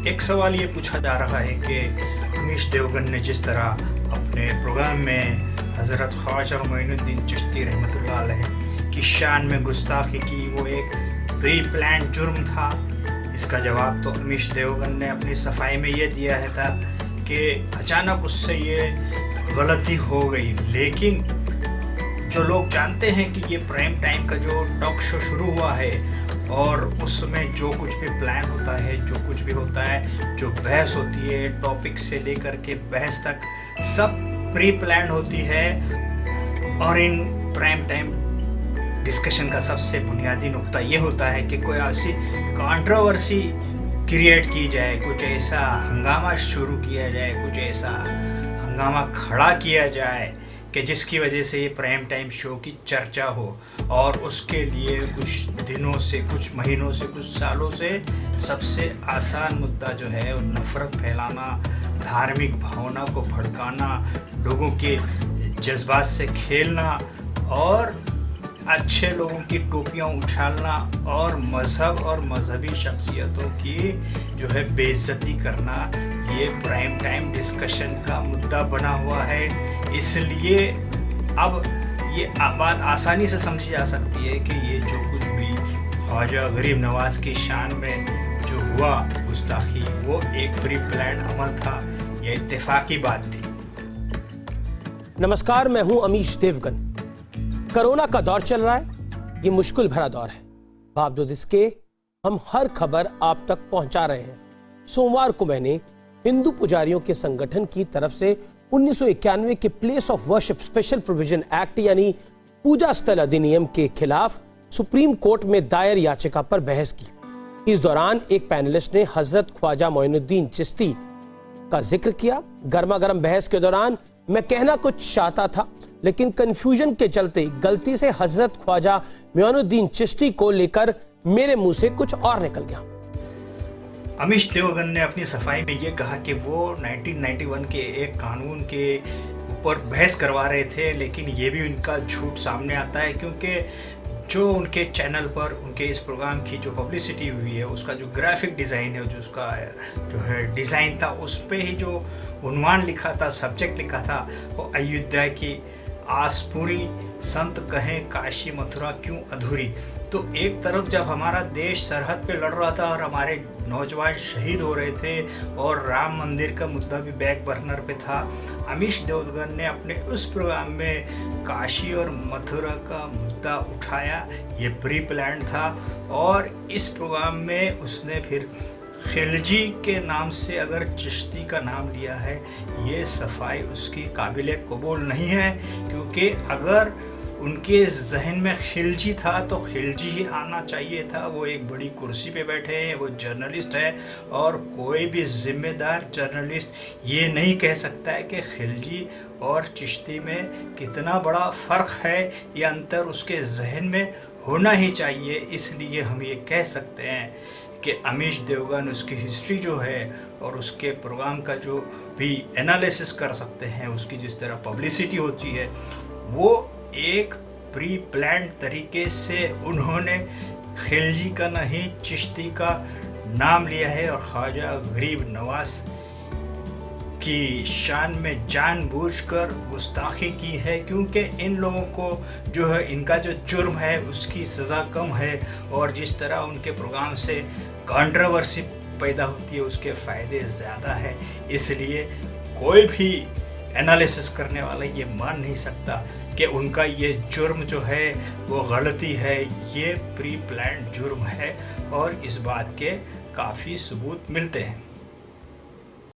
एक सवाल ये पूछा जा रहा है कि अमीश देवगन ने जिस तरह अपने प्रोग्राम में हज़रत ख्वाजा मोइनुद्दीन चिश्ती रहमतुल्लाह अलैह की शान में गुस्ताखी की, वो एक प्री प्लान जुर्म था। इसका जवाब तो अमीश देवगन ने अपनी सफाई में ये दिया है था कि अचानक उससे ये गलती हो गई। लेकिन जो लोग जानते हैं कि ये प्राइम टाइम का जो टॉक शो शुरू हुआ है और उसमें जो कुछ भी प्लान होता है, जो कुछ भी होता है, जो बहस होती है, टॉपिक से लेकर के बहस तक सब प्री प्लान होती है। और इन प्राइम टाइम डिस्कशन का सबसे बुनियादी नुक्ता ये होता है कि कोई ऐसी कंट्रोवर्सी क्रिएट की जाए, कुछ ऐसा हंगामा शुरू किया जाए, कुछ ऐसा हंगामा खड़ा किया जाए कि जिसकी वजह से ये प्राइम टाइम शो की चर्चा हो। और उसके लिए कुछ दिनों से, कुछ महीनों से, कुछ सालों से सबसे आसान मुद्दा जो है वो नफ़रत फैलाना, धार्मिक भावना को भड़काना, लोगों के जज्बात से खेलना और अच्छे लोगों की टोपियां उछालना और मज़हब और मजहबी शख्सियतों की जो है बेइज्जती करना, ये प्राइम टाइम डिस्कशन का मुद्दा बना हुआ है। इसलिए अब ये बात आसानी से समझी जा सकती है कि ये जो कुछ भी ख्वाजा गरीब नवाज की शान में जो हुआ गुस्ताखी, वो एक प्री प्लान अमल था, ये इत्तेफाकी बात थी। नमस्कार, मैं हूं अमीश देवगन। कोरोना का दौर चल रहा है, ये मुश्किल भरा दौर है। बावजूद इसके हम हर खबर आप तक पहुंचा रहे हैं। सोमवार को मैंने हिंदू पुजारियों के संगठन की तरफ से 1991 के place of worship special provision act यानी पूजा स्थल अधिनियम के खिलाफ सुप्रीम कोर्ट में दायर याचिका पर बहस की। इस दौरान एक पैनलिस्ट ने हजरत ख्वाजा मोइनुद्दीन चिश्ती का जिक्र किया। गर्मा गर्म बहस के दौरान मैं कहना कुछ चाहता था, लेकिन कंफ्यूजन के चलते गलती से हजरत ख्वाजा मोइनुद्दीन चिश्ती को लेकर मेरे मुंह से कुछ और निकल गया। अमीश देवगन ने अपनी सफाई में ये कहा कि वो 1991 के एक कानून के ऊपर बहस करवा रहे थे, लेकिन ये भी उनका झूठ सामने आता है क्योंकि जो उनके चैनल पर उनके इस प्रोग्राम की जो पब्लिसिटी हुई है, उसका जो ग्राफिक डिज़ाइन है, जो उसका जो है डिज़ाइन था, उस पे ही जो उन्वान लिखा था, सब्जेक्ट लिखा था, वो अयोध्या की आस पूरी, संत कहें काशी मथुरा क्यों अधूरी। तो एक तरफ जब हमारा देश सरहद पे लड़ रहा था और हमारे नौजवान शहीद हो रहे थे और राम मंदिर का मुद्दा भी बैक बर्नर पे था, अमीश देवगन ने अपने उस प्रोग्राम में काशी और मथुरा का मुद्दा उठाया। ये प्री प्लान था और इस प्रोग्राम में उसने फिर खिलजी के नाम से अगर चिश्ती का नाम लिया है, ये सफाई उसकी काबिल कबूल नहीं है। क्योंकि अगर उनके जहन में खिलजी था तो खिलजी ही आना चाहिए था। वो एक बड़ी कुर्सी पे बैठे हैं, वो जर्नलिस्ट है और कोई भी जिम्मेदार जर्नलिस्ट ये नहीं कह सकता है कि खिलजी और चिश्ती में कितना बड़ा फ़र्क है। ये अंतर उसके जहन में होना ही चाहिए। इसलिए हम ये कह सकते हैं कि अमीश देवगन उसकी हिस्ट्री जो है और उसके प्रोग्राम का जो भी एनालिसिस कर सकते हैं, उसकी जिस तरह पब्लिसिटी होती है, वो एक प्री प्लान तरीके से उन्होंने खिलजी का नहीं चिश्ती का नाम लिया है और ख्वाजा गरीब नवाज की शान में जानबूझकर गुस्ताखी की है। क्योंकि इन लोगों को जो है इनका जो जुर्म है उसकी सज़ा कम है और जिस तरह उनके प्रोग्राम से कंट्रोवर्सी पैदा होती है उसके फ़ायदे ज़्यादा है। इसलिए कोई भी एनालिसिस करने वाला ये मान नहीं सकता कि उनका ये जुर्म जो है वो गलती है। ये प्री प्लान जुर्म है और इस बात के काफ़ी सबूत मिलते हैं।